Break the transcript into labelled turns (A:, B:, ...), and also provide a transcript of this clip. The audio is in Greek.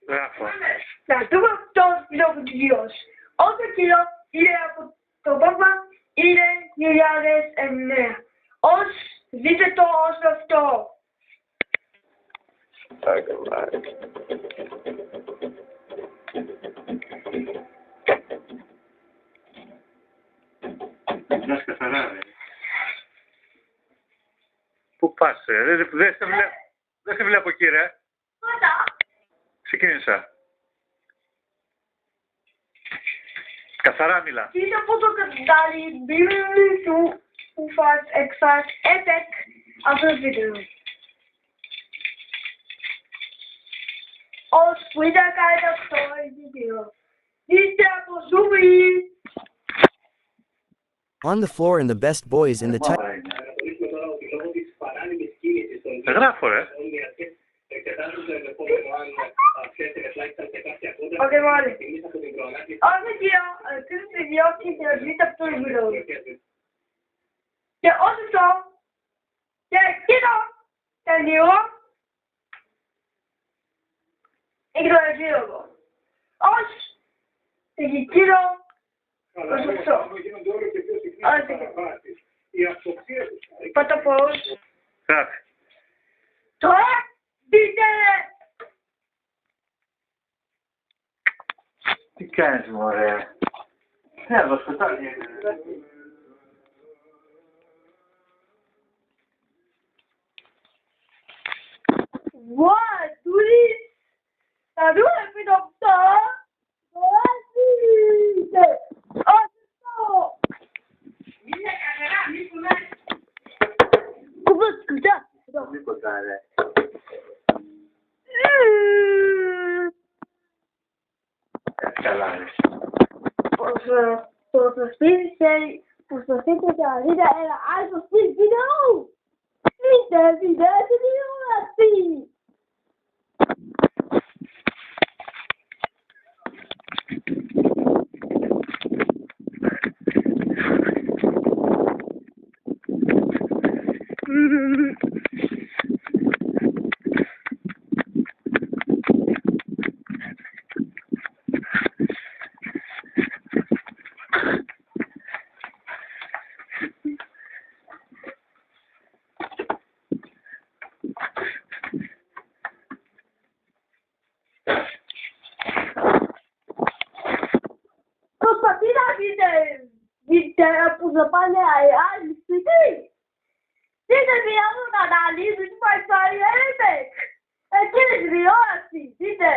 A: Γράφω.
B: Να δούμε αυτό το βιβλίο. Όσο καιρό είναι από το πάπα είναι 2009. Ως δείτε το ως αυτό.
A: Μιλάς καθαρά, ρε. Πού πας, δεν σε βλέπω εκεί, ρε.
B: Πάντα.
A: Ξεκίνησα. Καθαρά μιλά.
B: Δείτε πόσο κατάλληλη μπήμη του που φας εξάς έπεκ αυτό το βίντεο. Ως που ήταν κάτι αυτό το βίντεο. Δείτε από ζούμι.
C: On the floor and the best boys in the type.
A: Γράφω, ρε.
B: Ok, vale. Όσο καιρό κρίνεις τη διώξη και δείτε αυτό το βίντεο. Και όσο αυτό και εκείνο και λίγο έχει το ευίωτο. Ως εκείνο όσο αυτό. Πάτα πώς.
A: Γράφει.
B: Τώρα δείτε.
A: Τι κάνεις, μωρέ. Ναι, εδώ σκοτάδι είναι.
B: What, dude? Θα δούμε πριν αυτό. Δείτε. Αυτό. Είναι καθαρά, μη πουλάει. Πού πας, κουτά.
A: Μη κοντά, ρε. Καλά, ρε.
B: Προσπαθείτε να δείτε ένα άλλο βίντεο. Δείτε, τηλεόραση. Προσπαθεί να δείτε που θα πάνε άλλοι σπίτι. Δείτε μια μου να αναλύσουν τι πάει πάει έπαιξ. Εκείνη τη τηλεόραση, δείτε.